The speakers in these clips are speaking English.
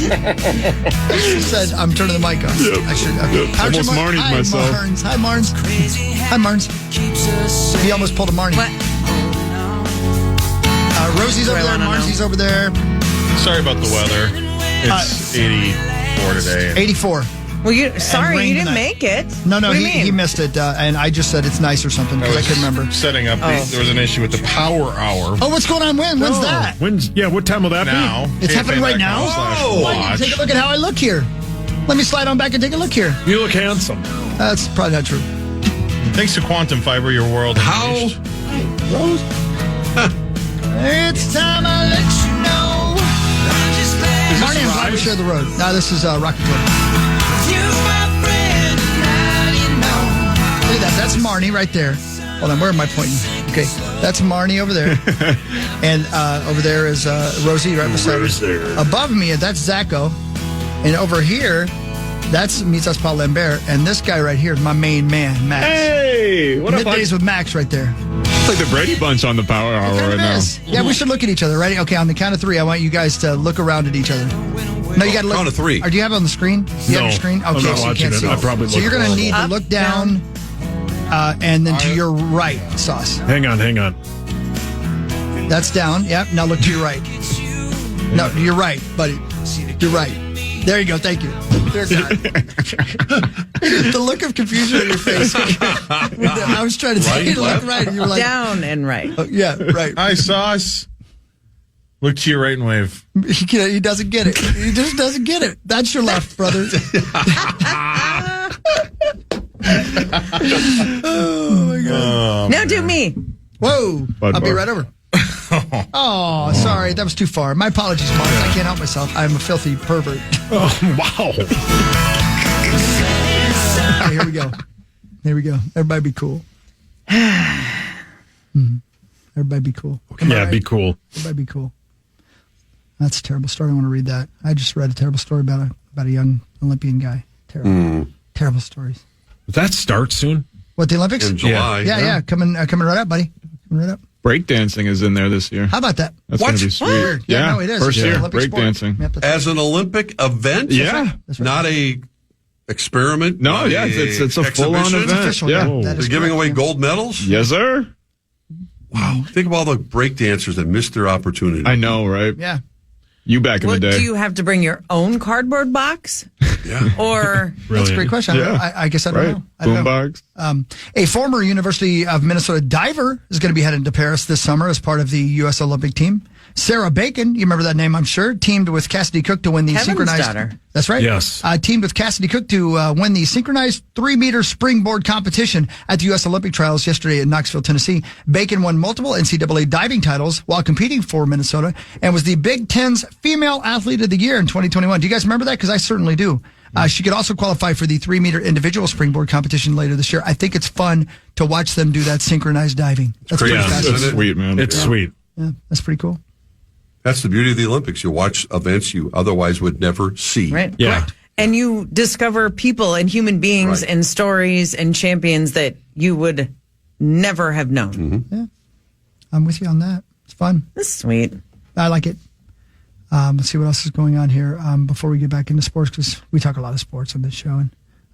She said, I'm turning the mic on. Yep. I should. Okay. Yep. Almost Marnied myself. Marnes. Hi, Marnes. Hi, Marnes. He almost pulled a Marnie. What? Rosie's over there. Marnie's over there. Sorry about the weather. It's 84 today. 84. Well, you didn't tonight. make it. No, What do you he mean? missed it, and I just said it's nice or something because I couldn't remember. Setting up, there was an issue with the power hour. Oh, what's going on? When's that? What time will that Now. It's happening right now? KFAN.com/watch. Take a look at how I look here. Let me slide on back and take a look here. be? You look handsome. That's probably not true. Thanks to Quantum Fiber, your world. How? Rose? It's time I let you know. Marnie and Fly share the road. No, this is Rocket Road. Look at that. That's Marnie right there. Hold on, where am I pointing? Okay, that's Marnie over there. And over there is Rosie right beside her. Above me, that's Zacho. And over here, that's Misas Paul Lambert. And this guy right here is my main man, Max. Hey, what up? Middays with Max right there. It's like the Brady Bunch on the Power Hour It kind right of now. is. Yeah, we should look at each other. Ready? Okay, on the count of three, I want you guys to look around at each other. No, you got to look. Count of three. Or do you have it on the screen? You have your screen? Okay, I'm not so you watching can't it. see I probably So you're going to need to Up, look down, and then to your right, Sauce. Hang on. That's down. Yep. Now look to your right. No, you're right, buddy. You're right. There you go. Thank you. Dear God. The look of confusion on your face. I was trying to tell you to look right, and you were like, Down and right. yeah, right. Hi, Sauce. Look to your right and wave. He doesn't get it. He just doesn't get it. That's your left, brother. Oh, my God. Now do me. Whoa. Bud I'll be bar. right over. Oh, sorry. That was too far. My apologies, Mark. I can't help myself. I'm a filthy pervert. Oh, wow. Okay, here we go. Here we go. Everybody be cool. Everybody be cool. Am I Yeah, right? be cool. Everybody be cool. That's a terrible story. I want to read that. I just read a terrible story about a young Olympian guy. Terrible. Terrible stories. Does that start soon? What, the Olympics? In July. Yeah. Coming right up, buddy. Coming right up. Breakdancing is in there this year. How about that? That's What? going to be sweet. Weird. Yeah, no, it is. First It's an year, Olympic sport. breakdancing. Yep, that's As an Olympic event? Yeah. That's right. Not a experiment? No, not yeah, it's a full-on exhibition? event. official, Yeah. yeah. That They're is giving correct, away yeah. gold medals? Yes, sir. Wow. Think of all the breakdancers that missed their opportunity. I know, right? Yeah. You back in What, the day. do you have to bring your own cardboard box? Yeah. Or That's a great question. Yeah. I guess I don't Right. know. I don't know. Boombox. A former University of Minnesota diver is going to be headed to Paris this summer as part of the U.S. Olympic team. Sarah Bacon, you remember that name, I'm sure, teamed with Cassidy Cook to win the Kevin's synchronized. daughter. That's right. Yes. Teamed with Cassidy Cook to win the synchronized 3-meter springboard competition at the U.S. Olympic trials yesterday in Knoxville, Tennessee. Bacon won multiple NCAA diving titles while competing for Minnesota and was the Big Ten's Female Athlete of the Year in 2021. Do you guys remember that? Because I certainly do. She could also qualify for the 3-meter individual springboard competition later this year. I think it's fun to watch them do that synchronized diving. That's crazy, pretty Yeah, isn't it's fascinating. it? sweet, man. It's sweet. Yeah, that's pretty cool. That's the beauty of the Olympics. You watch events you otherwise would never see. right. Yeah. Correct. And you discover people and human beings Right. and stories and champions that you would never have known. Mm-hmm. I'm with you on that. It's fun. That's sweet. I like it. Let's see what else is going on here before we get back into sports, because we talk a lot of sports on this show, and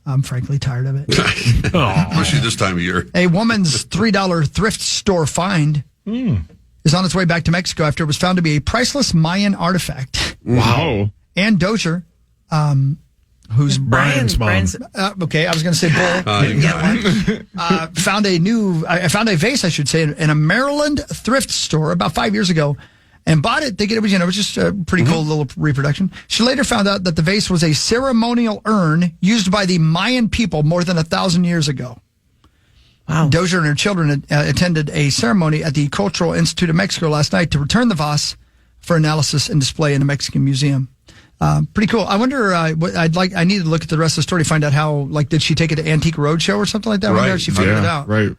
I'm frankly tired of it. Especially this time of year. A woman's $3 thrift store find is on its way back to Mexico after it was found to be a priceless Mayan artifact. Wow. Ann Dozier, who's Brian's mom. okay, I was going to say Bull. You got one. Found a vase, I should say, in a Maryland thrift store about 5 years ago, and bought it thinking it was just a pretty cool little reproduction. She later found out that the vase was a ceremonial urn used by the Mayan people more than 1,000 years ago. Wow. Dozier and her children attended a ceremony at the Cultural Institute of Mexico last night to return the vase for analysis and display in a Mexican museum. Pretty cool. I wonder. I need to look at the rest of the story to find out how. Did she take it to Antique Roadshow or something like that? I wonder how Right. she figured it out. Right.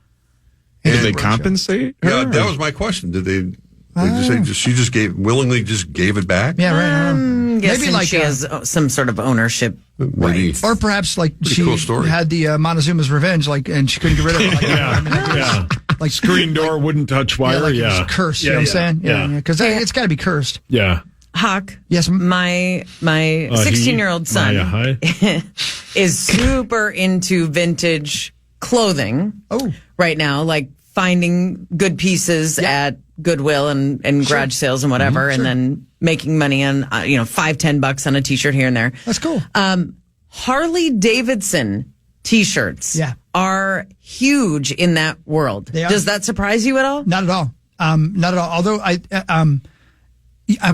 Did they compensate her? Yeah, that was my question. Did they just say she just willingly gave it back? Yeah, right. I don't know. Maybe she has some sort of ownership. Maybe. rights. Or perhaps she cool story. had the Montezuma's revenge, and she couldn't get rid of it. like Screen door wouldn't touch wire. Like it was cursed. You know what I'm saying? Yeah. Because it's got to be cursed. Yeah. Hawk. Yes. My 16-year-old son is super into vintage clothing. Right now, like finding good pieces at Goodwill and garage sales and whatever, and then making money on $5-10 on a t-shirt here and there. That's cool. Harley Davidson t-shirts are huge in that world. Does that surprise you at all? Not at all. Not at all. Although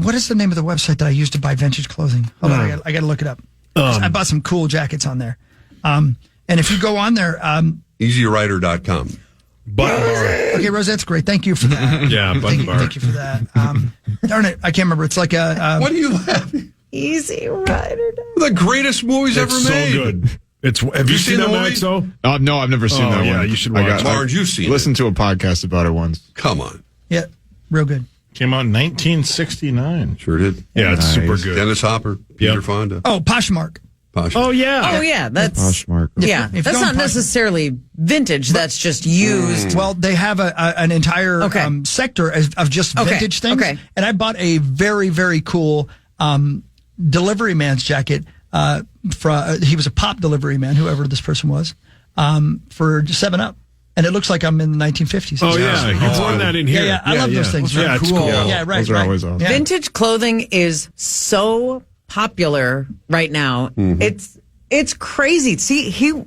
what is the name of the website that I use to buy vintage clothing? Hold on, I got to look it up. I bought some cool jackets on there. And if you go on there, EasyRider.com. Button bar. Okay, Rose, that's great. Thank you for that. Button bar. Thank you for that. Darn it, I can't remember. It's like a. What are you laughing? Easy Rider. The greatest movies ever made. So good. Have you seen that, Max? No, I've never seen that one. Yeah, you should watch it. Marge, you've seen it. Listened to a podcast about it once. Come on. Yeah, real good. Came out in 1969. Sure did. Yeah, it's super good. Dennis Hopper, Peter Fonda. Oh, Poshmark. Oh, yeah. Oh, yeah. That's Poshmark. Yeah, If that's you're not on necessarily vintage. That's just used. Well, they have an entire sector of just vintage things. Okay. And I bought a very, very cool delivery man's jacket. He was a pop delivery man, whoever this person was, for 7-Up. And it looks like I'm in the 1950s. Oh, yeah. You've worn that in here. Yeah, I love those things. Yeah, it's cool. cool. Yeah, right. Those are always awesome. Yeah. Vintage clothing is so popular right now. Mm-hmm. It's crazy. See,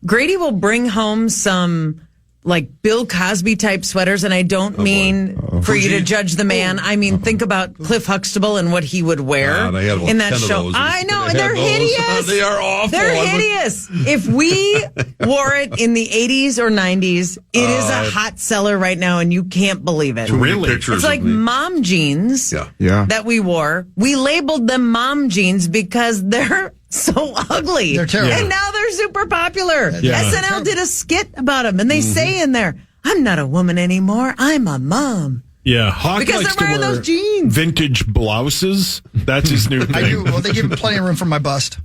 Grady will bring home some like Bill Cosby type sweaters, and I don't mean for you to judge the man. I mean, think about Cliff Huxtable and what he would wear they had in that 10 of show. those. I know, They and they're had those. hideous. They are awful. They're hideous. If we wore it in the 80s or 90s, it is a hot seller right now, and you can't believe it. Really? Pictures It's like of me. mom jeans Yeah. that we wore. We labeled them mom jeans because they're so ugly. They're terrible. And now they're super popular. Yeah. SNL did a skit about them, and they say in there, I'm not a woman anymore. I'm a mom. Yeah, Hawk Because likes they're wearing to wear those jeans. vintage blouses. That's his new thing. I do. Well, they give me plenty of room for my bust.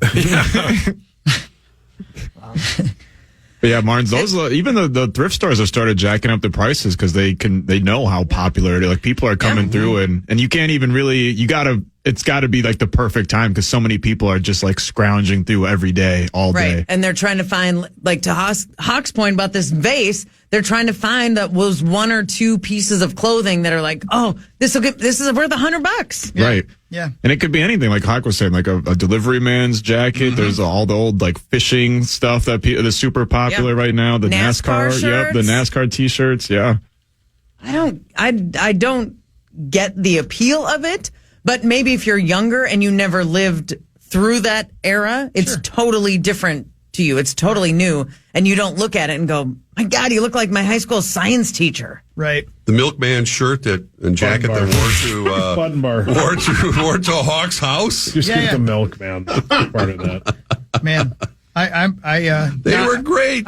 But yeah, Martins, those even the thrift stores have started jacking up the prices because they know how popular it is. Like people are coming through and you can't even really it's got to be like the perfect time because so many people are just like scrounging through every day, all day. Right. And they're trying to find, like to Hawk's point about this vase, they're trying to find that was one or two pieces of clothing that are like, oh, this is worth $100. Right. Yeah. And it could be anything, like Hawk was saying, like a delivery man's jacket. There's all the old like fishing stuff that's super popular right now. The NASCAR shirts. the NASCAR t-shirts. Yeah. I don't get the appeal of it, but maybe if you're younger and you never lived through that era, it's totally different to you. It's totally new, and you don't look at it and go, my God, you look like my high school science teacher. Right. The milkman shirt and jacket that Button bar. wore to Hawk's house. Just keep the milk, man. Part of that. Man, They were great.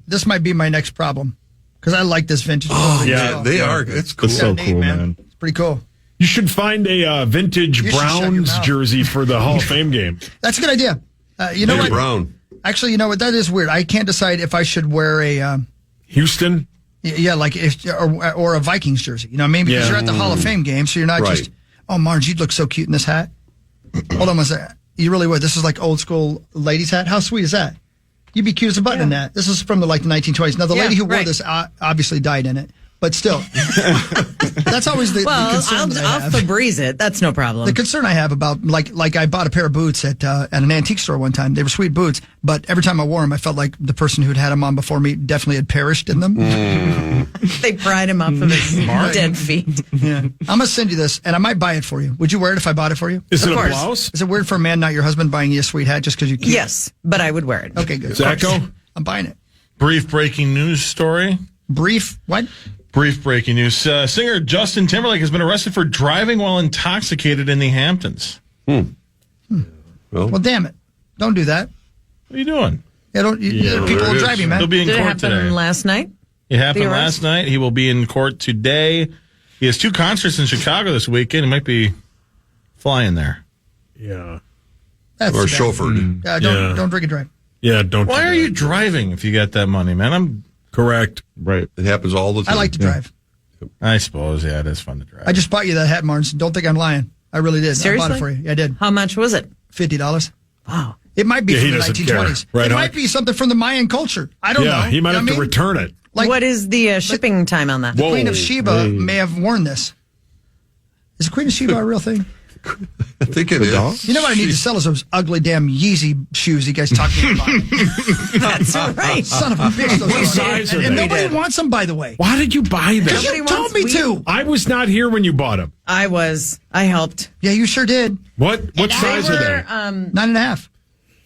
This might be my next problem because I like this vintage. yeah, they are. It's cool. It's so Neat, cool, man. It's pretty cool. You should find a vintage You should shut your Browns mouth. jersey for the Hall of Fame game. That's a good idea. You know David what? Brown. Actually, you know what? That is weird. I can't decide if I should wear a Houston? or a Vikings jersey. You know what I mean? Because you're at the Hall of Fame game, so you're not Right. just, oh, Marge, you'd look so cute in this hat. Hold on one second. You really would. This is like old school ladies' hat. How sweet is that? You'd be cute as a button in that. This is from the 1920s. Now, the lady who wore this obviously died in it. But still, that's always the concern that I I'll have. Febreze it. That's no problem. The concern I have about, like I bought a pair of boots at an antique store one time. They were sweet boots, but every time I wore them, I felt like the person who'd had them on before me definitely had perished in them. They pried him off of his dead feet. Yeah. I'm going to send you this, and I might buy it for you. Would you wear it if I bought it for you? Is it a course. blouse? Is it weird for a man, not your husband, buying you a sweet hat just because you cute? Yes, but I would wear it. Okay, good. Zacko? I'm buying it. Brief breaking news story. Brief, what? Brief breaking news. Singer Justin Timberlake has been arrested for driving while intoxicated in the Hamptons. Well, damn it. Don't do that. What are you doing? Yeah, people will drive you, man. He'll be in Did it court happen today. last night? It happened The arrest? last night. He will be in court today. He has 2 concerts in Chicago this weekend. He might be flying there. Yeah. That's Or too bad. chauffeured. Don't drink and drive. Yeah, don't Why do are that. you driving if you got that money, man? Correct. Right. It happens all the time. I like to drive. I suppose, yeah, it is fun to drive. I just bought you that hat, Marnes. Don't think I'm lying. I really did. Seriously? I bought it for you. Yeah, I did. How much was it? $50. Wow. It might be Yeah, he from the doesn't 1920s. care. Right, it Huck? might be something from the Mayan culture. I don't know. Yeah, he might You have know to what I mean? return it. Like, what is the shipping time on that? the Queen of Sheba may have worn this. Is the Queen of Sheba a real thing? I think it is. You know what I need to sell is those ugly damn Yeezy shoes you guys talked to me about. That's right. Son of a bitch. Those What size are and they? nobody wants them, by the way. Why did you buy them? Because you told me to. I was not here when you bought them. I helped. Yeah, you sure did. What size are they? 9.5.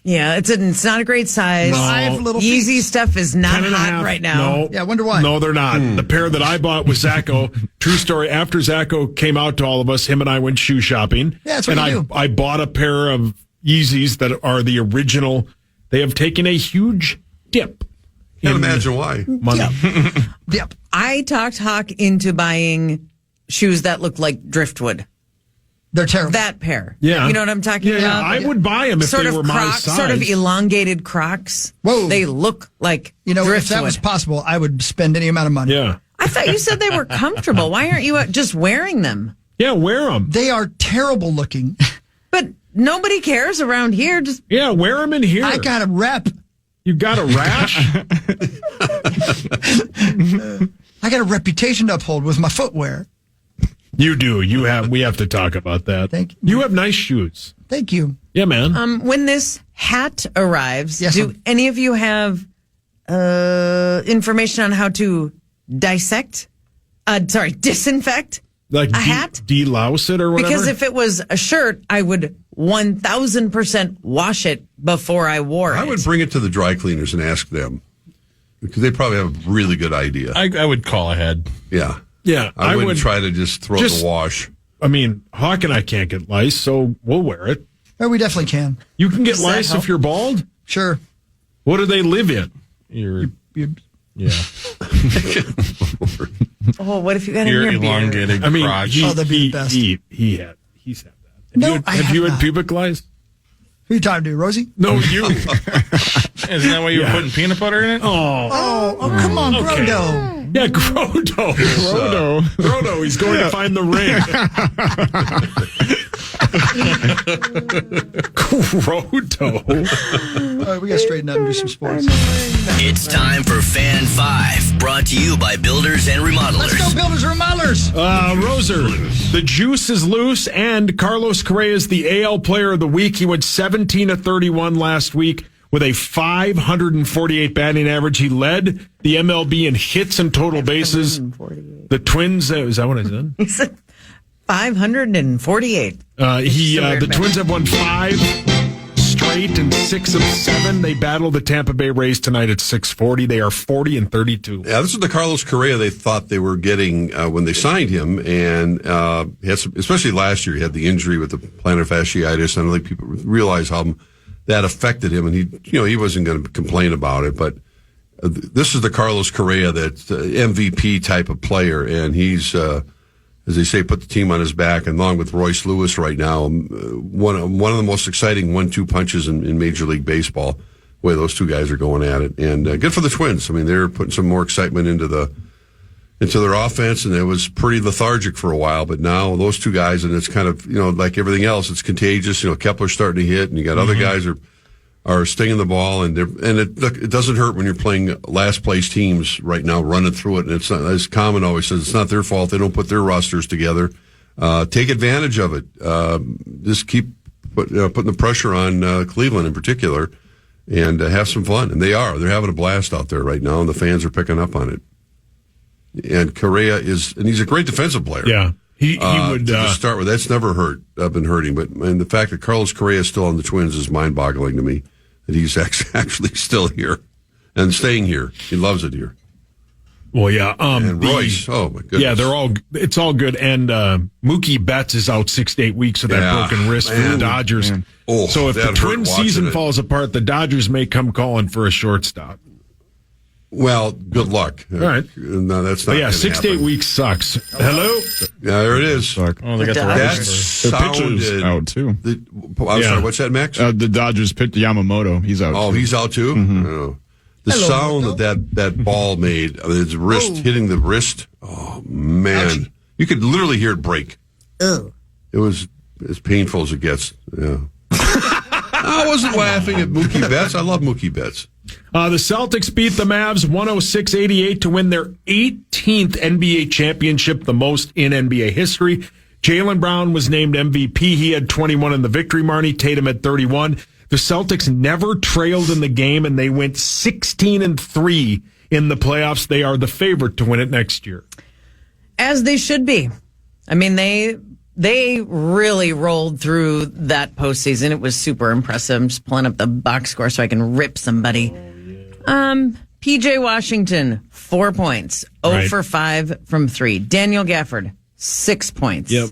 Yeah, it's not a great size. No. 5 little feet. Yeezy stuff is not 10 and a hot half. right now. No. Yeah, I wonder why. No, they're not. The pair that I bought was Zacho. True story. After Zacho came out to all of us, him and I went shoe shopping. Yeah, that's what and you do. I bought a pair of Yeezys that are the original. They have taken a huge dip. Can't in imagine why. money. Yep. I talked Hawk into buying shoes that look like driftwood. They're terrible. That pair. Yeah. You know what I'm talking Yeah, about? I would buy them if sort they of were my Crocs, size. sort of elongated Crocs. Whoa. They look like You know, driftwood. if that was possible, I would spend any amount of money. Yeah. I thought you said they were comfortable. Why aren't you just wearing them? Yeah, wear them. They are terrible looking. But nobody cares around here. Just Yeah, wear them in here. I got a rep. You got a rash? I got a reputation to uphold with my footwear. You do. We have to talk about that. Thank you. You have nice shoes. Thank you. Yeah, man. when this hat arrives, Yes, do ma'am. any of you have information on how to disinfect Like a hat? de-louse it or whatever? Because if it was a shirt, I would 1,000% wash it before I wore it. I would bring it to the dry cleaners and ask them because they probably have a really good idea. I would call ahead. Yeah. Yeah, I wouldn't try to just throw it in the wash. I mean, Hawk and I can't get lice, so we'll wear it. Oh, we definitely can. You can get Does that lice help? if you're bald? Sure. What do they live in? You- Yeah. Oh, what if you got it in Your your beard? elongated I mean, crotch. that'd be the best. he's had that. No, I have have you had not. pubic lice? Who you talking to, Rosie? No, you. Isn't that why you were putting peanut butter in it? Oh, Oh, come on, okay. Grodo. Yeah, Grodo. Grodo, he's going to find the ring. Grodo. All right, we got to straighten up and do some sports. It's time for Fan 5, brought to you by Builders and Remodelers. Let's go, builders and remodelers. Roser, the juice is loose, and Carlos Correa is the AL Player of the Week. He went 17 of 31 last week with a 548 batting average. He led the MLB in hits and total bases. The Twins, is that what I said? He said 548. The Twins have won 5 straight and 6 of 7. They battle the Tampa Bay Rays tonight at 6:40. They are 40 and 32. Yeah, this is the Carlos Correa they thought they were getting when they signed him, and he had some, especially last year, he had the injury with the plantar fasciitis. I don't think people realize how that affected him, and he wasn't going to complain about it. But this is the Carlos Correa that's MVP type of player, and he's, as they say, put the team on his back. And along with Royce Lewis right now, one of the most exciting 1-2 punches in Major League Baseball. The way those two guys are going at it, and good for the Twins. I mean, they're putting some more excitement into their offense, and it was pretty lethargic for a while. But now those two guys, and it's kind of like everything else, it's contagious. Kepler's starting to hit, and you got other guys are stinging the ball, and it doesn't hurt when you're playing last place teams right now, running through it. And it's not, as Common always says, it's not their fault. They don't put their rosters together. Take advantage of it. Just keep putting the pressure on Cleveland in particular, and have some fun. And they're having a blast out there right now, and the fans are picking up on it. And Correa he's a great defensive player. Yeah. He would to start with. That's never been hurting, but the fact that Carlos Correa is still on the Twins is mind-boggling to me. That he's actually still here and staying here. He loves it here. Well, yeah. And Royce, oh my goodness. Yeah, it's all good. And Mookie Betts is out 6 to 8 weeks with that broken wrist for the Dodgers. Oh, so if the that hurt Twins season watching it. falls apart, the Dodgers may come calling for a shortstop. Well, good luck. All right. No, that's not. But yeah, gonna 6 to 8 happen. weeks sucks. Hello? Yeah, there it is. Oh, they got the That right That number. The pitcher's sounded out too. I'm sorry. What's that, Max? The Dodgers pitcher Yamamoto, he's out. Oh, too. he's out too. Oh. The sound that ball made, his wrist hitting the wrist. Oh man, ouchie. You could literally hear it break. Ugh. It was as painful as it gets. Yeah. I wasn't laughing at Mookie Betts. I love Mookie Betts. The Celtics beat the Mavs 106-88 to win their 18th NBA championship, the most in NBA history. Jaylen Brown was named MVP. He had 21 in the victory, Marnie. Tatum had 31. The Celtics never trailed in the game, and they went 16-3 in the playoffs. They are the favorite to win it next year. As they should be. I mean, they really rolled through that postseason. It was super impressive. I'm just pulling up the box score so I can rip somebody. PJ Washington, 4 points. 0 for 5 from 3. Daniel Gafford, 6 points. Yep.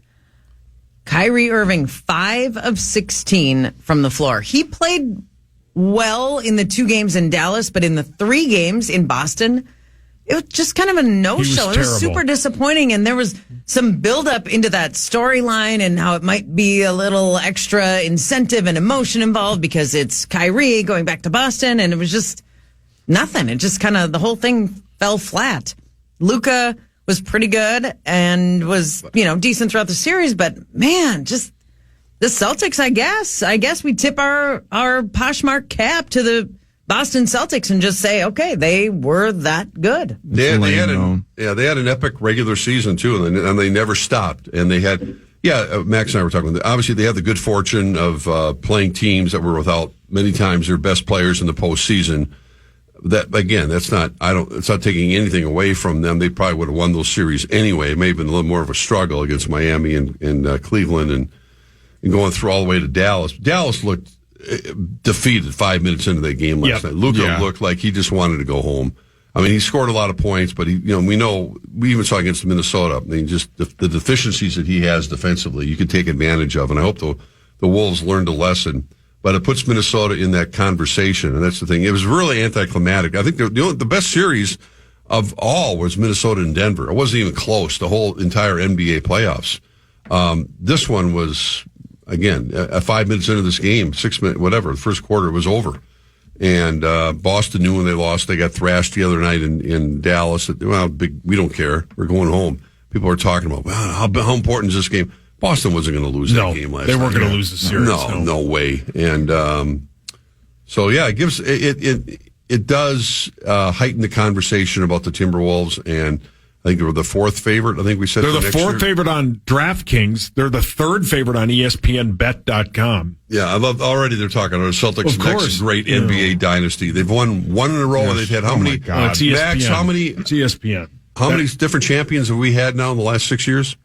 Kyrie Irving, 5 of 16 from the floor. He played well in the 2 games in Dallas, but in the 3 games in Boston, it was just kind of a no-show. It was super disappointing, and there was some build-up into that storyline and how it might be a little extra incentive and emotion involved because it's Kyrie going back to Boston, and it was just nothing. It just kind of, the whole thing fell flat. Luka was pretty good and was, decent throughout the series, but man, just the Celtics, I guess we tip our Poshmark cap to the Boston Celtics and just say, okay, they were that good. They had an epic regular season too, and they never stopped. And they had, Max and I were talking. Obviously, they had the good fortune of playing teams that were without many times their best players in the postseason. That again, it's not taking anything away from them. They probably would have won those series anyway. It may have been a little more of a struggle against Miami and Cleveland and going through all the way to Dallas. Dallas looked defeated 5 minutes into that game last night. Luka looked like he just wanted to go home. I mean, he scored a lot of points, but we even saw against Minnesota. I mean, just the deficiencies that he has defensively, you can take advantage of. And I hope the Wolves learned a lesson. But it puts Minnesota in that conversation, and that's the thing. It was really anticlimactic. I think the best series of all was Minnesota and Denver. It wasn't even close, the whole entire NBA playoffs. This one was, again, 5 minutes into this game, 6 minutes, whatever, the first quarter was over. And Boston knew when they lost. They got thrashed the other night in Dallas. We don't care. We're going home. People are talking about, how important is this game? Boston wasn't going to lose that game last night. They weren't going to lose the series. No way. And it gives it does heighten the conversation about the Timberwolves, and I think they were the 4th favorite. I think we said they're the 4th favorite on DraftKings. They're the 3rd favorite on ESPNBet.com. Yeah, I love already. They're talking about Celtics' next great NBA dynasty. They've won one in a row. Yes. They've had how many? It's ESPN. Max, how many? It's ESPN. How many different champions have we had now in the last 6 years?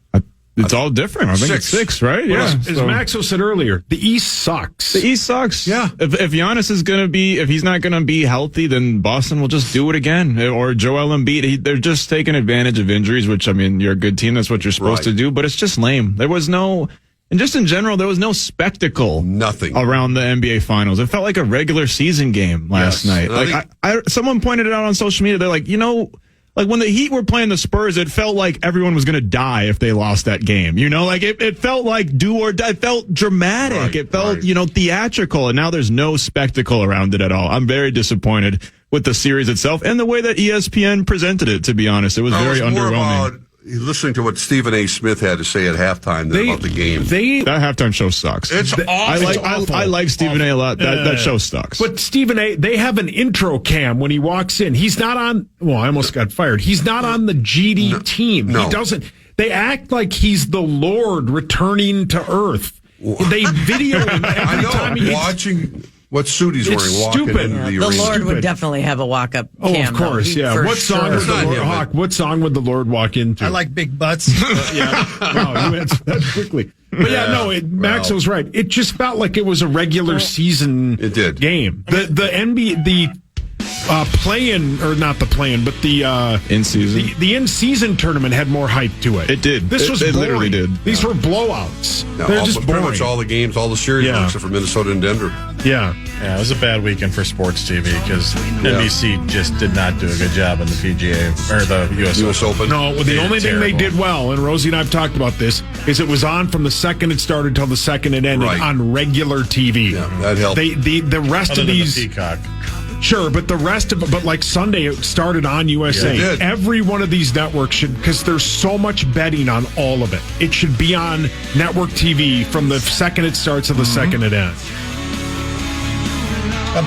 It's all different. I think it's 6, right? Yeah. As Maxo said earlier, the East sucks. The East sucks. Yeah. If Giannis is going to be, if he's not going to be healthy, then Boston will just do it again. Or Joel Embiid. They're just taking advantage of injuries, which, I mean, you're a good team. That's what you're supposed to do. But it's just lame. There was no, and just in general, there was no spectacle. Nothing. Around the NBA Finals. It felt like a regular season game last night. Someone pointed it out on social media. They're like, like when the Heat were playing the Spurs, it felt like everyone was going to die if they lost that game. It felt like do or die. It felt dramatic. Right, it felt, theatrical. And now there's no spectacle around it at all. I'm very disappointed with the series itself and the way that ESPN presented it, to be honest. It was very underwhelming. Listening to what Stephen A. Smith had to say at halftime about the game. That halftime show sucks. It's awful. I like Stephen A. a lot. That show sucks. But Stephen A., they have an intro cam when he walks in. He's not on, I almost got fired. He's not on the GD team. No. He doesn't. They act like he's the Lord returning to Earth. They video him every time he's watching what suit he's wearing. Stupid. Walking into the Lord stupid. would definitely have a walk-up cam. Of course, What song would the Lord Hawk? What song would the Lord walk into? I like big butts. No, you answered that quickly. But Max was right. It just felt like it was a regular season game. The NBA, the play-in, or not the play-in, but the in-season. The in-season tournament had more hype to it. It did. This was boring. Literally did. These were blowouts. They're just pretty boring. much all the games, all the series, except for Minnesota and Denver. Yeah, it was a bad weekend for sports TV because NBC just did not do a good job on the PGA or the U.S. Open. No, the only thing they did well, and Rosie and I have talked about this, is it was on from the second it started till the second it ended on regular TV. Yeah, that helped. The rest Other of than these the Peacock. Sure, but the rest of it, but like Sunday, it started on USA. Yeah, it did. Every one of these networks should, because there's so much betting on all of it. It should be on network TV from the second it starts to the second it ends.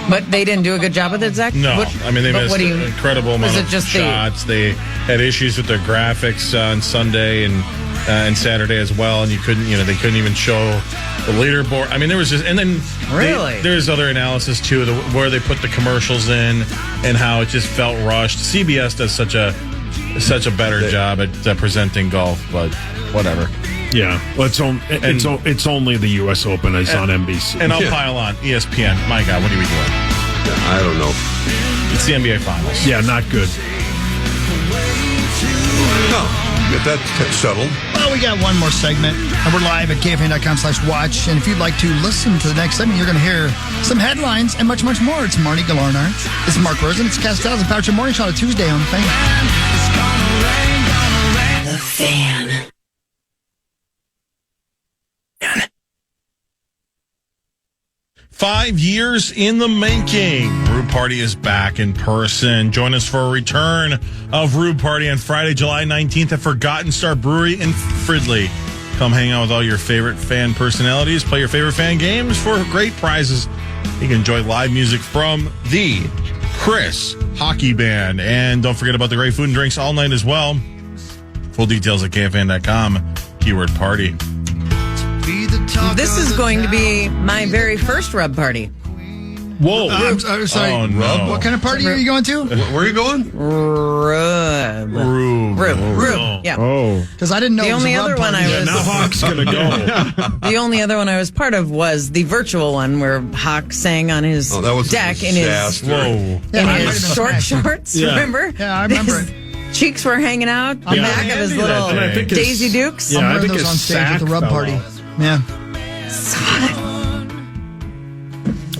But they didn't do a good job with it, Zach? No, I mean, they but missed what do you- an incredible amount is it of just shots. They had issues with their graphics on Sunday and Saturday as well, and they couldn't even show the leaderboard. I mean, there was just, and then Really? there's other analysis too, where they put the commercials in and how it just felt rushed. CBS does such a better job at presenting golf, but whatever. Yeah, well, it's only the U.S. Open is on NBC. And I'll pile on ESPN. My God, what are we doing? I don't know. It's the NBA Finals. Yeah, not good. No, get that settled. Well, we got one more segment, and we're live at KFAN.com/watch. And if you'd like to listen to the next segment, you're going to hear some headlines and much, much more. It's Marty Galarnar. This is Mark Rosen. It's Castells and Patrick Morning Show on a Tuesday on Fan. The Fan. 5 years in the making. Rube Party is back in person. Join us for a return of Rube Party on Friday, July 19th at Forgotten Star Brewery in Fridley. Come hang out with all your favorite fan personalities, play your favorite fan games for great prizes. You can enjoy live music from the Chris Hockey Band. And don't forget about the great food and drinks all night as well. Full details at KFAN.com. Keyword party. This is going to be my very first rub party. Whoa. I'm sorry. Oh, no. What kind of party are you going to? Where are you going? Rub. Yeah. Oh. Because I didn't know The it was only a rub other one party. I was- Now Hawk's going to go. The only other one I was part of was the virtual one where Hawk sang on his Oh, that was a deck in his disaster. Whoa. Yeah, in I might have his been short smashed. shorts. Yeah. Remember? Yeah, I remember His it. cheeks were hanging out on the Yeah. back of his Handy that little day. I think his- Daisy Dukes. Yeah, I'm I wearing think those his on stage at the sack rub fell party. off. Yeah.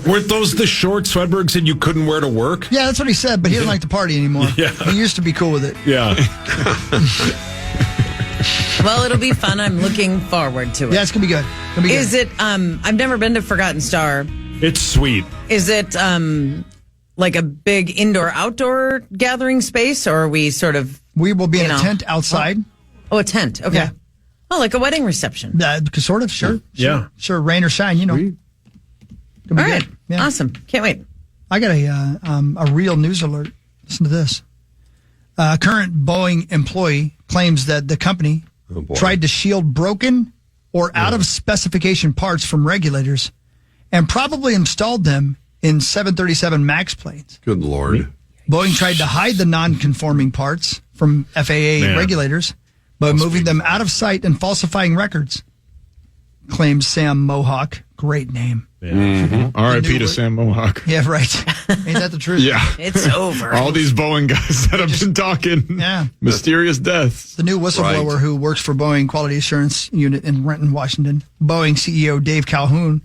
Weren't those the short Swedberg said you couldn't wear to work? Yeah, that's what he said, but he doesn't like the party anymore. Yeah. He used to be cool with it. Yeah. Well, it'll be fun. I'm looking forward to it. Yeah, it's going to be good. It'll be Is good. it, I've never been to Forgotten Star. It's sweet. Is it like a big indoor-outdoor gathering space, or are we sort of, We will be in you a know. tent outside. oh, a tent? Okay. Yeah. Oh, like a wedding reception. Sort of, sure. Yeah. Sure, rain or shine, you know. It'll be All right. good. Yeah. Awesome. Can't wait. I got a real news alert. Listen to this. A current Boeing employee claims that the company tried to shield broken or out of specification parts from regulators and probably installed them in 737 MAX planes. Good Lord. Boeing tried to hide the non-conforming parts from FAA Man. regulators by moving them out of sight and falsifying records, claims Sam Mohawk. Great name. R.I.P. to Sam Mohawk. Yeah, right. Ain't that the truth? Yeah. It's over. All these Boeing guys that have been talking. Yeah. Mysterious deaths. The new whistleblower Right. who works for Boeing Quality Assurance Unit in Renton, Washington, Boeing CEO Dave Calhoun,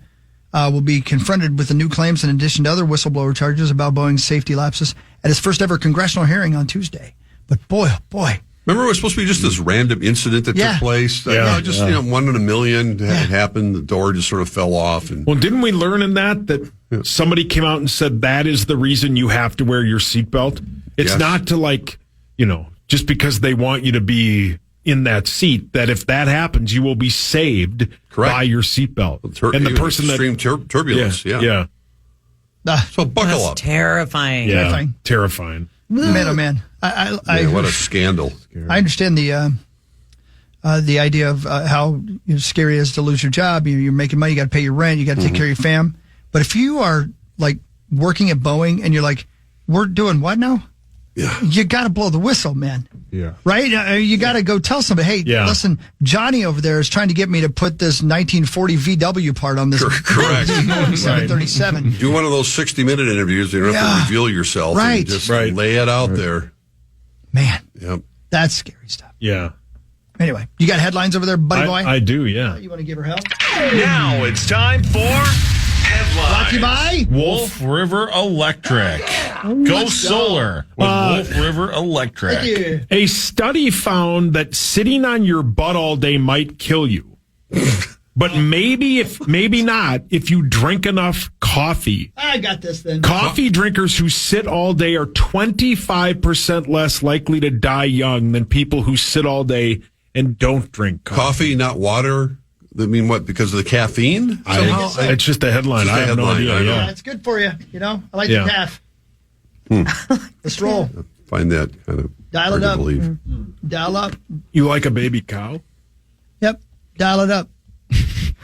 will be confronted with the new claims in addition to other whistleblower charges about Boeing's safety lapses at his first ever congressional hearing on Tuesday. But boy, oh boy. Remember, it was supposed to be just this random incident that Yeah. took place. Yeah. Just 1 in a million had happened. The door just sort of fell off. And Well, didn't we learn in that somebody came out and said that is the reason you have to wear your seatbelt? It's Yes. not to just because they want you to be in that seat, that if that happens, you will be saved Correct. by your seatbelt. And the person extreme that turbulence. Yeah. Ah, So buckle That's up. terrifying. Terrifying. man, oh man. What a scandal. I understand the idea of how scary it is to lose your job. You're making money, you got to pay your rent, you got to take care of your fam. But if you are like working at Boeing and you're like, we're doing what now? Yeah. You got to blow the whistle, man. Yeah. Right? You got to go tell somebody, hey, Yeah. listen, Johnny over there is trying to get me to put this 1940 VW part on this Correct. 737. Do one of those 60-minute interviews. You don't have Yeah. to reveal yourself. Right. And just Right. lay it out there. Man, Yep. that's scary stuff. Yeah. Anyway, you got headlines over there, buddy boy? I do, yeah. You want to give her help? Now it's time for headlines. Brought to you by Wolf River Electric. Go solar with Wolf River Electric. A study found that sitting on your butt all day might kill you. But maybe not if you drink enough coffee. I got this then. Coffee drinkers who sit all day are 25% less likely to die young than people who sit all day and don't drink coffee. Coffee, not water. I mean, what? Because of the caffeine? It's just a headline. I have no idea. Yeah, it's good for you. You know, I like the calf. Let's roll. Find that kind of Dial it hard to up. believe. Dial up. You like a baby cow? Yep. Dial it up.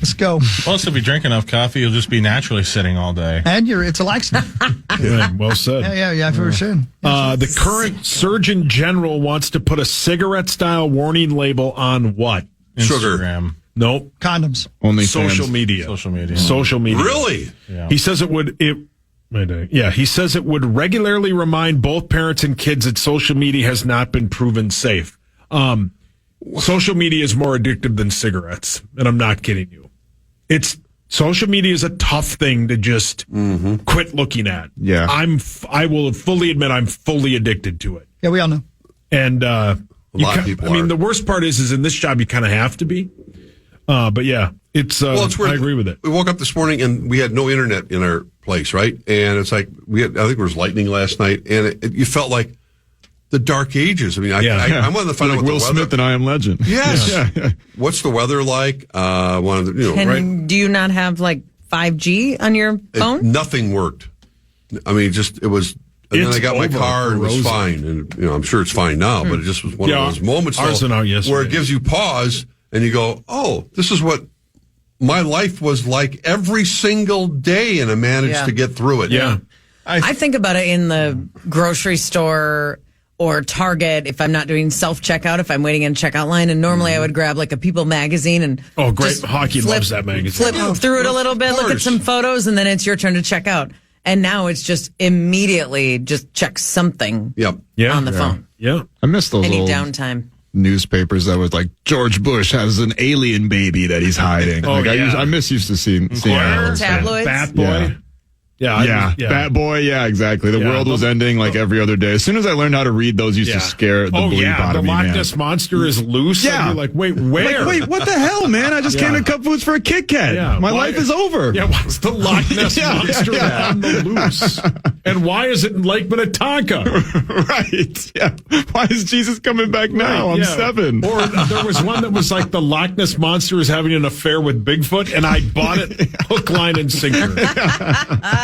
Let's go. Plus, if you drink enough coffee, you'll just be naturally sitting all day. And it's a laxative. Yeah, well said. Yeah, for sure. The current Surgeon General wants to put a cigarette-style warning label on what? Sugar. Instagram. Nope. Condoms. Only Social media. Social media. Really? Yeah. He says it would. He says it would regularly remind both parents and kids that social media has not been proven safe. Social media is more addictive than cigarettes, and I'm not kidding you. Social media is a tough thing to just quit looking at. Yeah. I will fully admit I'm fully addicted to it. Yeah, we all know. And a lot of people are. the worst part is in this job you kind of have to be. But yeah, it's weird. I agree with it. We woke up this morning and we had no internet in our place, right? And it's like I think there was lightning last night, and you felt like the dark ages. I mean, I wanted to find out what Will the weather. Smith and I Am Legend. Yes. Yeah. What's the weather like? Right? Do you not have like 5G on your phone? Nothing worked. I mean, it was. And then I got my car and it was fine. And I'm sure it's fine now, but it just was one of those moments ours went out yesterday. where it gives you pause and you go, "Oh, this is what my life was like every single day," and I managed to get through it. Yeah. I think about it in the grocery store or Target if I'm not doing self-checkout, if I'm waiting in checkout line. And normally I would grab like a People magazine and great. Hockey loves that magazine. Flip through it a little bit, look at some photos, and then it's your turn to check out. And now it's just immediately just check something on the phone. Yeah. I miss those Any old downtime. newspapers that was like George Bush has an alien baby that he's hiding. I used to seeing Tabloids. Bat Boy. Yeah. Bat Boy. Yeah, exactly. The world was ending like every other day. As soon as I learned how to read those, used to scare the bleep out the of me, Loch Ness Monster is loose. Yeah. And you're like, wait, where? Wait, what the hell, man? I just came to Cup Foods for a Kit Kat. Yeah. My life is over. Yeah, what's the Loch Ness Monster on the loose? And why is it in Lake Minnetonka? Right. Yeah. Why is Jesus coming back now? I'm 7. Or there was one that was like the Loch Ness Monster is having an affair with Bigfoot, and I bought it hook, line, and sinker.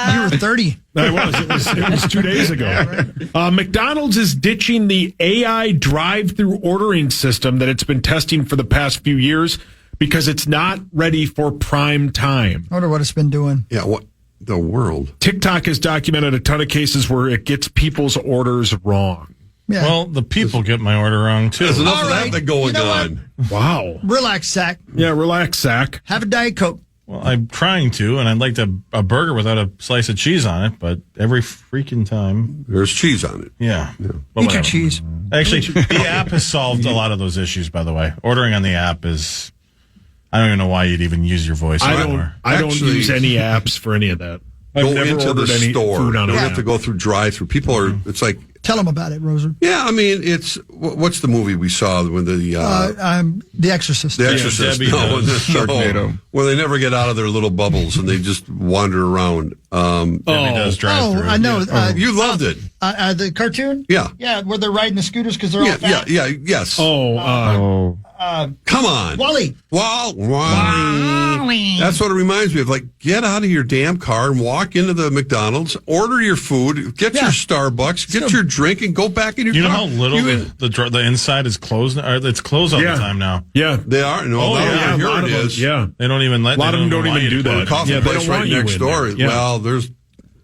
You were 30. I was. It was 2 days ago. McDonald's is ditching the AI drive-through ordering system that it's been testing for the past few years because it's not ready for prime time. I wonder what it's been doing. Yeah, what the world? TikTok has documented a ton of cases where it gets people's orders wrong. Yeah. Well, the people get my order wrong, too. There's enough All of right. that going You know on. Wow. Relax, Zach. Yeah, relax, Zach. Have a Diet Coke. Well, I'm trying to, and I'd like a burger without a slice of cheese on it, but every freaking time. There's cheese on it. Yeah. But Eat your whatever. cheese. Actually, the app has solved a lot of those issues, by the way. Ordering on the app is, I don't even know why you'd even use your voice anymore. I don't Actually- use any apps for any of that. I've Go never into the ordered any store. food on You an have app. to go through drive-through. People are. It's like. Tell them about it, Roser. Yeah, I mean, it's what's the movie we saw when The Exorcist. The Exorcist. Debbie does. Sharknado. Where they never get out of their little bubbles and they just wander around. Debbie does drive through. I know. You loved it. The cartoon? Yeah. Yeah, where they're riding the scooters because they're all fat. Yes. Come on. Wally. Wally. That's what it reminds me of. Like, get out of your damn car and walk into the McDonald's, order your food, get your Starbucks, get your drink, and go back in your You know car. how little the inside is closed? Or it's closed all the time now. Yeah. They are. No, a here lot it of them, is. yeah. They don't even let. A lot of them don't even do Or that. a coffee Yeah, they place don't right want you next in door. there. Yeah. Well, there's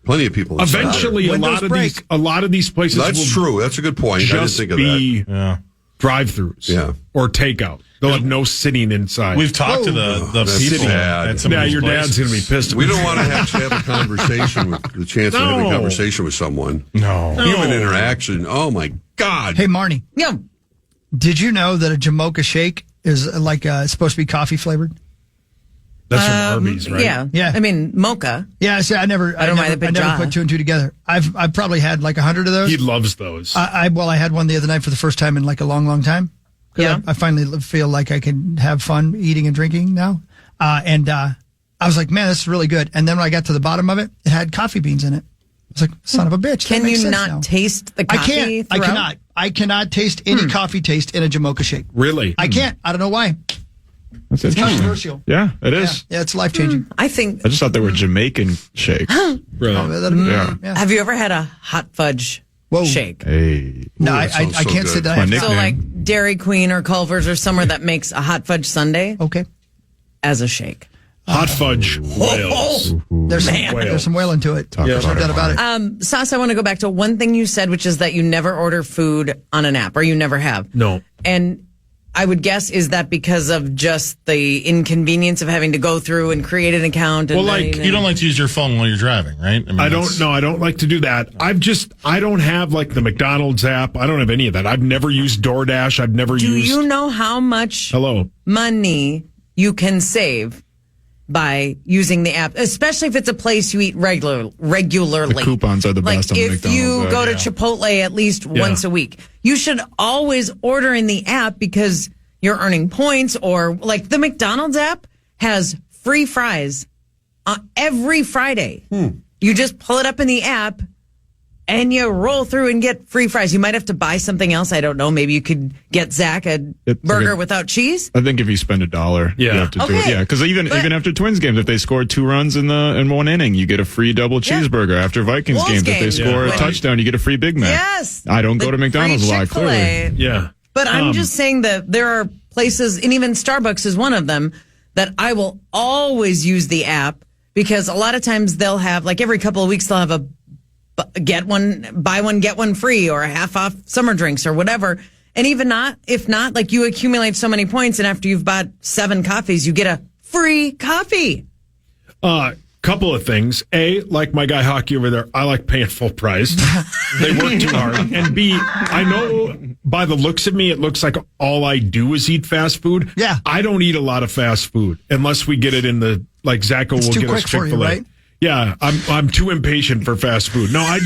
plenty of people inside. Eventually, a Windows lot of these places That's will true. That's a good point. I didn't just think of be that. drive-throughs or takeout. They'll have no sitting inside. We've talked to the That's people. sad. At some of these your places. dad's going to be pissed. We don't want to have a conversation with the chance of having a conversation with someone. No. Human interaction. Oh my God. Hey, Marnie. Yeah. Did you know that a Jamocha shake is like it's supposed to be coffee flavored? That's from Arby's, right? Yeah. I mean, mocha. Yeah, see, I never put two and two together. I've probably had like 100 of those. He loves those. I had one the other night for the first time in like a long, long time. Yeah. I finally feel like I can have fun eating and drinking now. And I was like, man, this is really good. And then when I got to the bottom of it, it had coffee beans in it. I was like, son of a bitch. Can you not taste the coffee? I cannot. I cannot taste any coffee taste in a Jamocha shake. Really? I can't. I don't know why. That's It's controversial. Yeah, it is. Yeah, it's life changing. I think. I just thought they were Jamaican shakes. Really? Have you ever had a hot fudge shake? Hey. No, Ooh, that I sounds so can't good. say that. My I have. nickname. So like Dairy Queen or Culver's or somewhere that makes a hot fudge sundae Okay. as a shake. Hot fudge whales. There's some whaling to it. Talk There's no doubt about it. Sas, I want to go back to one thing you said, which is that you never order food on an app, or you never have. No. And I would guess, is that because of just the inconvenience of having to go through and create an account? And Well, like, you don't like to use your phone while you're driving, right? I mean, I don't like to do that. I don't have like the McDonald's app. I don't have any of that. I've never used DoorDash. I've never Do used. you know how much Hello. money you can save by using the app, especially if it's a place you eat regularly? The coupons are the like best on the if McDonald's you app. go to Chipotle at least once a week, you should always order in the app because you're earning points. Or like the McDonald's app has free fries every Friday. You just pull it up in the app and you roll through and get free fries. You might have to buy something else. I don't know. Maybe you could get Zach a burger without cheese. I think if you spend $1, you have to do it. Yeah, because even after Twins games, if they score 2 runs in one inning, you get a free double cheeseburger. After Vikings Wolves games, if they game. score a touchdown, you get a free Big Mac. Yes. I don't go to McDonald's a free lot, Chick-fil-A. clearly. Yeah. But I'm just saying that there are places, and even Starbucks is one of them, that I will always use the app because a lot of times they'll have, like every couple of weeks, they'll have a buy one, get one free, or a half off summer drinks or whatever. And even if not, like you accumulate so many points, and after you've bought 7 coffees, you get a free coffee. Couple of things. A, like my guy Hockey over there, I like paying full price. They work too hard. And B, I know by the looks of me, it looks like all I do is eat fast food. Yeah. I don't eat a lot of fast food unless we get it in the, like Zacho will too get us quick for you, Chick-fil-A. right? Yeah, I'm too impatient for fast food. No, I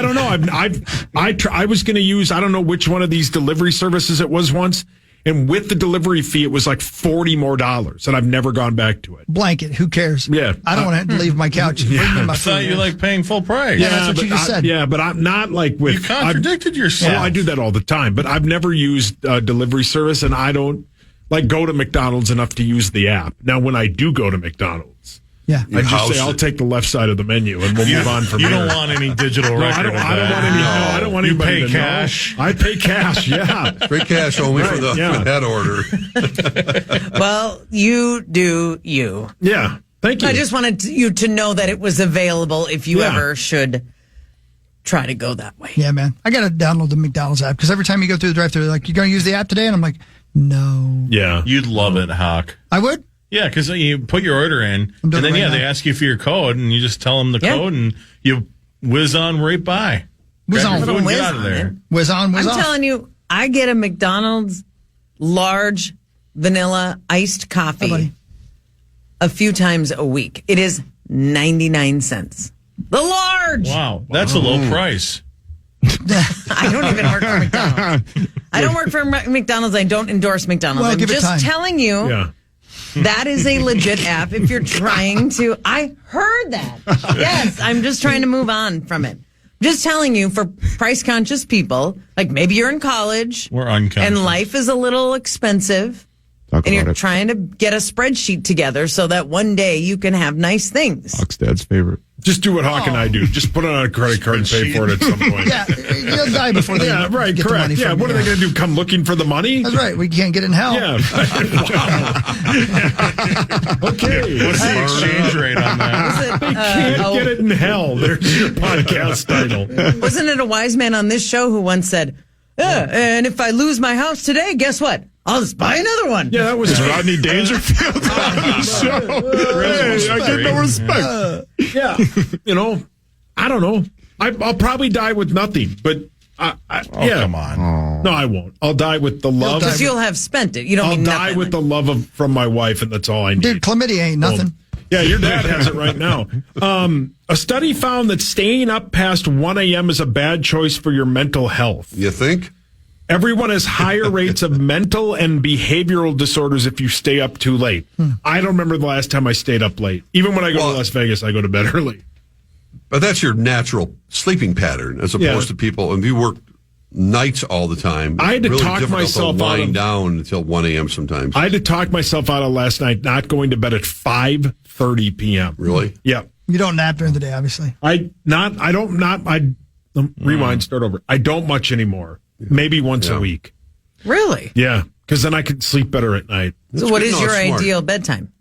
don't know. I was going to use, I don't know which one of these delivery services it was once. And with the delivery fee, it was like $40 more, and I've never gone back to it. Blanket. Who cares? Yeah. I don't want to leave my couch. Bring me my I thought food. you like paying full price. Yeah, that's what you just said. Yeah, but I'm not like with. You contradicted yourself. Oh, I do that all the time, but I've never used delivery service, and I don't like go to McDonald's enough to use the app. Now, when I do go to McDonald's, Yeah. I just say I'll take the left side of the menu, and we'll move on from You there. don't want any digital No, record I don't of want that. any. No, I don't want You anybody pay to cash. know. I pay cash. Yeah, Straight cash only for that order. Well, you do you. yeah. Thank you. I just wanted you to know that it was available if you Yeah. ever should try to go that way. Yeah, man. I got to download the McDonald's app because every time you go through the drive-thru, they're like, you going to use the app today? And I'm like, no. Yeah. You'd love it, Hawk. I would? Yeah, because you put your order in, I'm and doing then it right they now. ask you for your code, and you just tell them the code, and you whiz on right by. Whiz Grab on. your food and Whiz get out of on there. it. Whiz on, whiz I'm off. telling you, I get a McDonald's large vanilla iced Hi, coffee buddy. a few times a week. It is 99 cents. The large. Wow, that's a low price. I don't even work for McDonald's. I don't work for McDonald's. I don't endorse McDonald's. Well, I'm give it just time. telling you. Yeah. That is a legit app if you're trying to. I heard that. Yes, I'm just trying to move on from it. Just telling you, for price conscious people, like maybe you're in college We're unconscious. and life is a little expensive, Talk and about you're it. trying to get a spreadsheet together so that one day you can have nice things. Huck's dad's favorite. Just do what Hawk and I do. Just put it on a credit card and pay for it at some point. Yeah, you'll die before they Yeah, right, get the money correct. Yeah, from what you. are they going to do? Come looking for the money? That's right. We can't get in hell. Yeah. Wow. Okay. What's the exchange rate on that? Can't get it in hell. There's your podcast title. Wasn't it a wise man on this show who once said, and if I lose my house today, guess what? I'll just buy another one. Yeah, that was Rodney Dangerfield on the show. Hey, I get no respect. Yeah. You know, I don't know. I'll probably die with nothing, but yeah. Come on. No, I won't. I'll die with the love. Because you'll have spent it. You don't I'll mean die nothing. with the love from my wife, and that's all I need. Dude, chlamydia ain't nothing. Yeah, your dad has it right now. A study found that staying up past 1 a.m. is a bad choice for your mental health. You think? Everyone has higher rates of mental and behavioral disorders if you stay up too late. I don't remember the last time I stayed up late. Even when I go to Las Vegas, I go to bed early. But that's your natural sleeping pattern, as opposed to people. If you work nights all the time, I had to really talk myself to wind out of, down until 1 a.m. sometimes. I had to talk myself out of last night not going to bed at 5:30 p.m. Really? Yeah. You don't nap during the day, obviously. Rewind, start over. I don't much anymore. Maybe once a week. Really? Yeah, because then I could sleep better at night. So what is your ideal bedtime?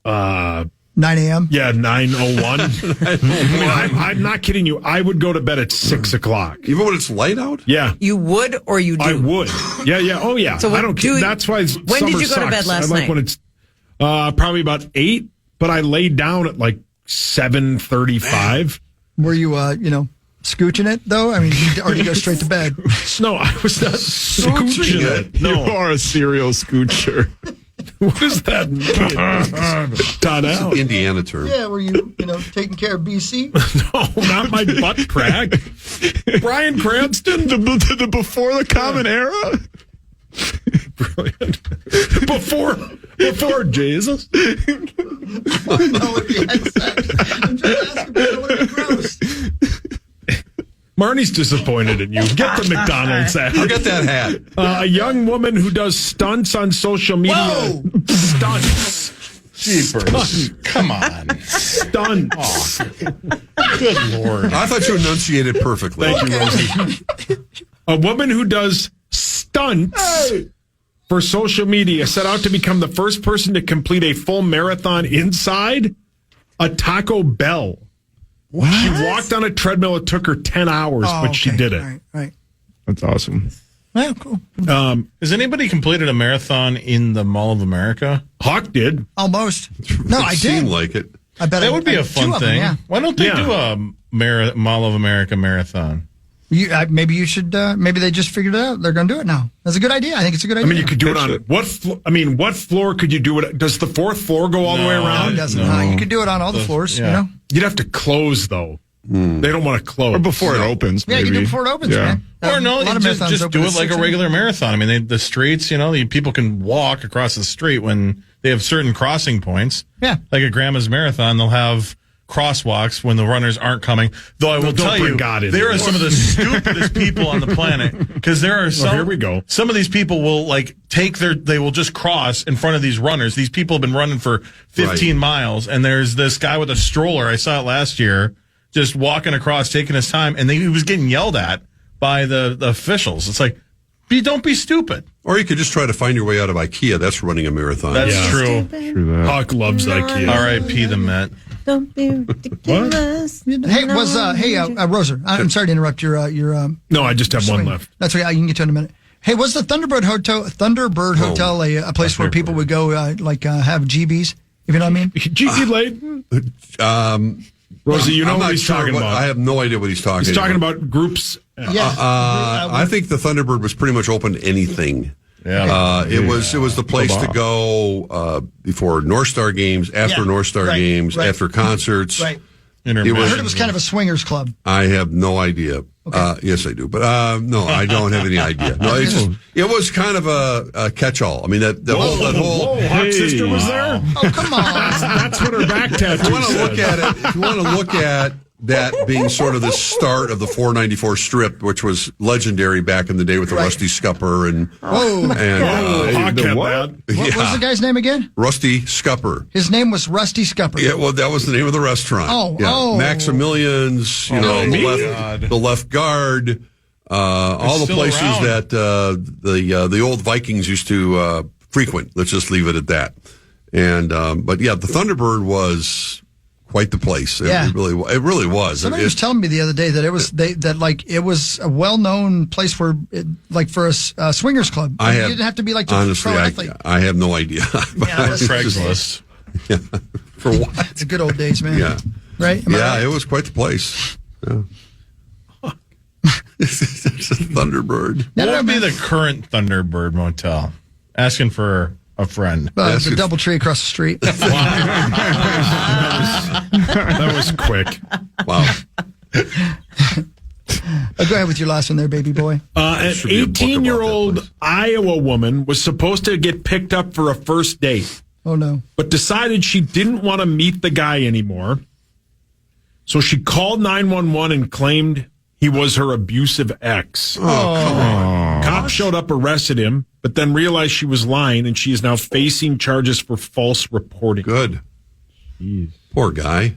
9 a.m.? Yeah, 9:01. I'm not kidding you. I would go to bed at 6 o'clock. Even when it's light out? Yeah. You would or you do? I would. Yeah. Oh, yeah. So I don't care. That's why when did you go to bed last night? I like night? when it's probably about 8, but I laid down at like 7:35. Were you, scooching it, though? I mean, or did you go straight to bed? No, I was not scooching it. You No. are a serial scoocher. What does that mean? Todd It's out. an Indiana term. Yeah, were you, taking care of BC? No, not my butt crack. Brian Cranston? The before the common era? Brilliant. Before Jesus. No, I'm just asking about it. Gross. Marnie's disappointed in you. Get the McDonald's hat. I'll get that hat. A young woman who does stunts on social media. Whoa! Stunts. Jeepers. Come on. Stunts. Good Lord. I thought you enunciated perfectly. Thank you, Rosie. A woman who does stunts for social media set out to become the first person to complete a full marathon inside a Taco Bell. What? She walked on a treadmill. It took her 10 hours, but she did it. Right. That's awesome. Well, cool. Has anybody completed a marathon in the Mall of America? Hawk did. Almost. No, I did. Seemed like it. I bet That would be a fun thing. Yeah. Why don't they do a Mall of America marathon? Maybe you should. Maybe they just figured it out. They're going to do it now. That's a good idea. I think it's a good idea. I mean, you could do it on what? What floor could you do it? Does the fourth floor go all the way around? It doesn't. You could do it on all the floors. yeah. You'd have to close though. They don't want to close Or before it opens. Yeah, you maybe. can do it before it opens, man. Or no, A lot of just marathons do open it at like a 6 regular marathon. I mean, the streets, people can walk across the street when they have certain crossing points. Yeah. Like at Grandma's Marathon, they'll have crosswalks when the runners aren't coming. Though I will tell you, there are some of the stupidest people on the planet, because there are some. Here we go. Some of these people will they will just cross in front of these runners. These people have been running for 15 miles, and there's this guy with a stroller. I saw it last year, just walking across, taking his time, and he was getting yelled at by the officials. It's like, don't be stupid. Or you could just try to find your way out of IKEA. That's running a marathon. That's true. True that. Hawk loves IKEA. R.I.P. the Met. Don't be ridiculous. Hey, Roser, I'm sorry to interrupt your. No, I just have one left. That's okay. I can get to it in a minute. Hey, was the Thunderbird Hotel a place where people would go have GBs? If you know what I mean. GB late. Rosie, you know what he's talking about. I have no idea what he's talking about. He's talking about groups. Yeah. I think the Thunderbird was pretty much open to anything. Yeah. It was the place to go before North Star games, after North Star games, after concerts. Right. I heard it was kind of a swingers club. I have no idea. Okay. Yes, I do, but no, I don't have any idea. No, it was kind of a catch-all. I mean, that whole Hawk sister was there. Oh, come on! That's what her back tattoo If you want to said. look at it, if you want to look at that being sort of the start of the 494 strip, which was legendary back in the day with the Rusty Scupper and Hawk had that. What was the guy's name again? Rusty Scupper. His name was Rusty Scupper. Yeah, well, that was the name of the restaurant. Maximilian's, the Left Guard, all the places around. that the old Vikings used to frequent. Let's just leave it at that. And but yeah, the Thunderbird was quite the place. It really was. Somebody was telling me the other day that it was a well-known place for for a swingers club. You didn't have to be like a pro athlete. I have no idea. Craigslist. Yeah. For what? It's the good old days, man. Yeah. Right? Am I right? It was quite the place. Yeah. It's a Thunderbird. What would be the current Thunderbird motel? Asking for a friend. The double tree across the street. That was quick. Wow. Go ahead with your last one there, baby boy. An should be a book about 18-year-old that place. Iowa woman was supposed to get picked up for a first date, Oh, no. but decided she didn't want to meet the guy anymore. So she called 911 and claimed he was her abusive ex. Oh, come on. Cops showed up, arrested him, but then realized she was lying, and she is now facing charges for false reporting. Good. Poor guy.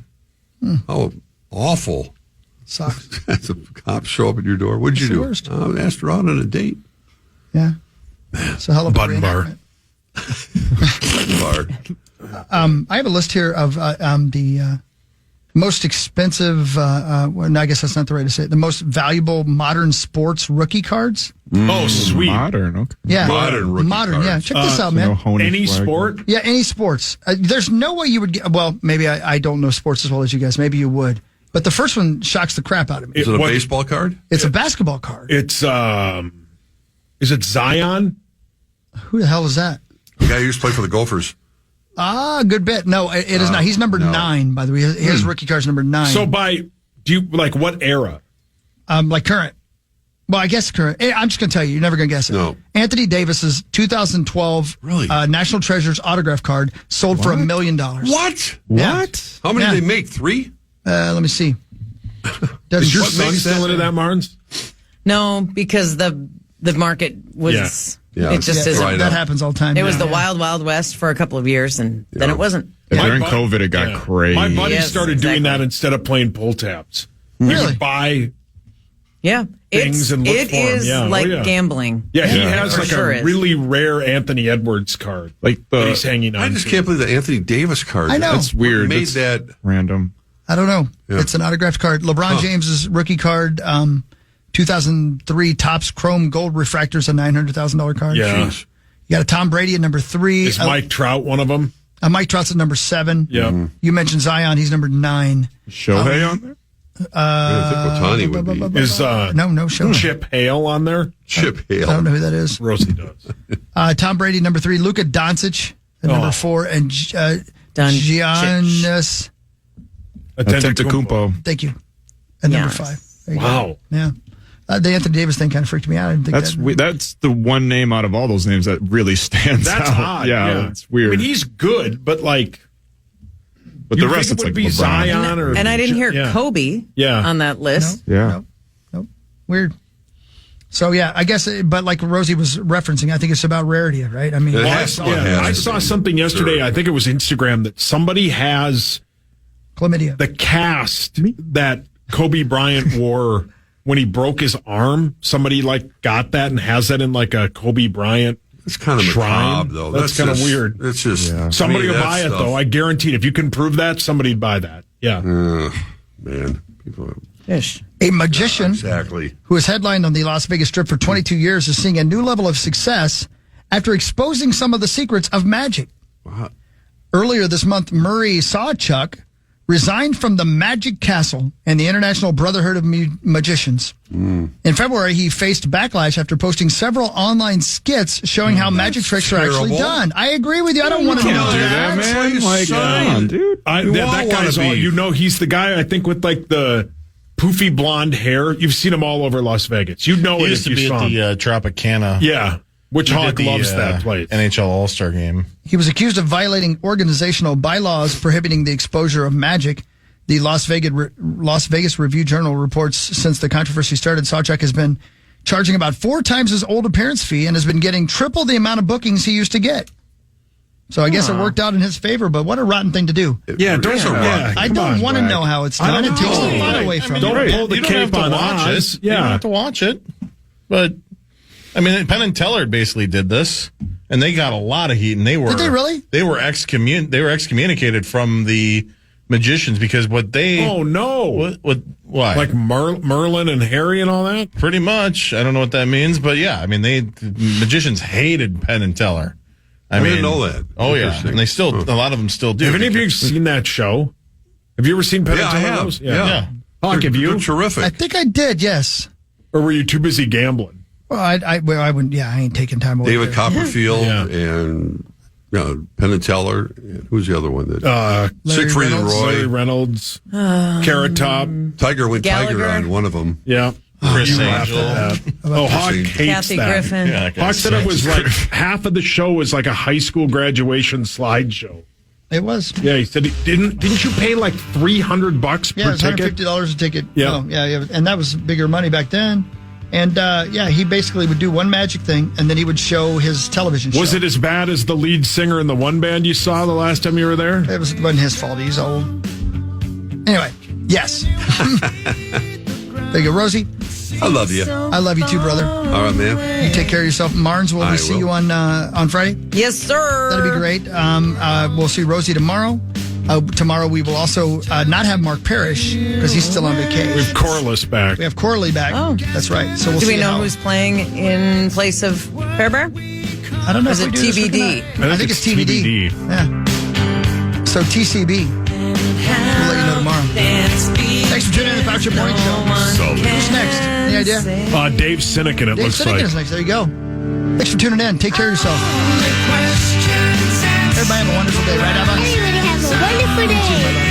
Oh, awful. Sucks. That's a cop show up at your door. What'd you It's the do? worst. I asked her out on a date. Yeah. It's a hell of a Button bar. reenactment. Bar. I have a list here of the most expensive, well, I guess that's not the right to say it, the most valuable modern sports rookie cards. Oh, sweet. Modern, okay. Yeah. Modern rookie Modern, yeah. cards. Check this out, man. No Honey Any flag. sport? Yeah, any sports. There's no way you would get, well, maybe I don't know sports as well as you guys. Maybe you would. But the first one shocks the crap out of me. Is it a What- baseball card? It's a basketball card. It's, is it Zion? Who the hell is that? The guy who used to play for the Gophers. Good bit. No, it is not. He's number 9, by the way. His rookie card's number 9. So like what era? Like current. Well, I guess current. I'm just going to tell you. You're never going to guess it. No. Anthony Davis's 2012 Really? National Treasures autograph card sold for $1 million. What? Yeah. What? How many Yeah. did they make? 3? Let me see. Doesn't Is your What son makes still that- into that, Marnes? No, because the market was. Yeah. It just Yeah, isn't. right that up. happens all the time. It was Yeah. the wild, wild west for a couple of years, and then it wasn't. Yeah, My during bud- COVID, it got Yeah. crazy. My buddy Yes, started doing exactly. that instead of playing pull tabs. He Really? would buy. Yeah, Things and look it for 'em. is Yeah. Oh, like yeah. gambling. Yeah, he Yeah. has For like sure a is. really rare Anthony Edwards card Like that he's hanging on. I just to. can't believe the Anthony Davis card. I know. That's weird. What made That's that? random. I don't know. Yeah. It's an autographed card. LeBron James's rookie card, 2003 Topps Chrome Gold Refractors, a $900,000 card. Yeah. Jeez. You got a Tom Brady at number 3. Is Mike Trout one of them? Mike Trout's at number 7. Yeah. You mentioned Zion. He's number 9. Shohei on there? I think Otani would be. Is No show. Chip Hale on there? Chip I don't Hale. know who that is. Rosie does. Tom Brady, number 3. Luka Doncic at number 4. And Giannis, Antetokounmpo. thank you, at number Yes. 5. There you go. Wow. Yeah. The Anthony Davis thing kind of freaked me out. I didn't think That's the one name out of all those names that really stands That's out. odd. Yeah, it's weird. I mean, he's good, but like, but you the rest think it's it would like be LeBron. Zion or And I didn't hear yeah. Kobe Yeah. on that list. Yeah. Nope. Weird. So, yeah, I guess, but like Rosie was referencing, I think it's about rarity, right? I mean, It Well, has- yeah, it has I to saw be. something yesterday. Sure. I think it was Instagram that somebody has chlamydia. the cast that Kobe Bryant wore when he broke his arm. Somebody like got that and has that in like a Kobe Bryant. It's kind of Shrine. macabre, though. That's kinda just- weird. It's just Somebody to me, will that buy it stuff- though. I guarantee it. If you can prove that, somebody'd buy that. Yeah. Man, people. Ish. A magician Exactly. who has headlined on the Las Vegas Strip for 22 years is seeing a new level of success after exposing some of the secrets of magic. Wow. Earlier this month, Murray Sawchuck resigned from the Magic Castle and the International Brotherhood of Magicians. In February, he faced backlash after posting several online skits showing how magic tricks are actually terrible. done. I agree with you. I don't want to know do that. that, That's why man. you Like, sign. come on, dude. That guy's all, you know, he's the guy I think with like the poofy blonde hair. You've seen him all over Las Vegas. You'd know He it used if to you be saw at him. the Tropicana. Yeah. Which He Hawk did the, loves that place. NHL All-Star game. He was accused of violating organizational bylaws prohibiting the exposure of magic. The Las Vegas Review-Journal reports since the controversy started, Sawchuck has been charging about 4 times his old appearance fee and has been getting triple the amount of bookings he used to get. So I guess it worked out in his favor, but what a rotten thing to do. Yeah, don't It's a rotten I come don't on, want to Bragg. know how it's I done. don't It takes know. a lot Right. away I from mean, it. don't pull the You don't have cape to on watch Oz. it. You don't Yeah. have to watch it. But, I mean, Penn and Teller basically did this, and they got a lot of heat, and they were... Did they really? They were excommunicated from the magicians because what they... Oh, no. Why? Like Merlin and Harry and all that? Pretty much. I don't know what that means, but yeah, I mean, the magicians hated Penn and Teller. I didn't mean, know that. Oh yeah, Interesting. and they still, a lot of them still do. Have any of you seen that show? Have you ever seen Penn Yeah, and I Teller have. Rose? Yeah. Hawk, have you? They're terrific. I think I did, yes. Or were you too busy gambling? Well, I wouldn't, yeah, I ain't taking time away. David there. Copperfield Yeah. and Penn and Teller. And who's the other one? That Reynolds. Siegfried and Larry Roy. Reynolds, Carrot Top. Tiger went Gallagher. Tiger on one of them. Yeah. Chris You laughed Angel. at that. Oh, Hawk hates Kathy that. Griffin. Yeah, Hawk said it was like half of the show was like a high school graduation slideshow. It was. Yeah, he said, didn't you pay like $300 Yeah, per it was ticket? $150 a ticket. Yeah. Oh, yeah, and that was bigger money back then. And he basically would do one magic thing, and then he would show his television show. Was it as bad as the lead singer in the one band you saw the last time you were there? It wasn't his fault. He's old. Anyway, yes. There you go, Rosie. I love you. I love you too, brother. All right, man. You take care of yourself. Marnes, will we I see will. you on Friday? Yes, sir. That'd be great. We'll see Rosie tomorrow. Tomorrow we will also not have Mark Parrish because he's still on vacation. We have Corliss back. We have Corley back. Oh. That's right. So we'll Do see we know how- who's playing in place of Fairbear? I don't know. Or is if it we do this week or TBD? not. I think it's TBD. Yeah. So TCB. We'll let you know tomorrow. Thanks for tuning in to the Power Chip Morning Show. Who's next? Any idea? Dave Sinekin, it Dave looks Finnegan like. is next. There you go. Thanks for tuning in. Take care of yourself. Everybody have a wonderful day, right, Abba? Everybody have a wonderful day.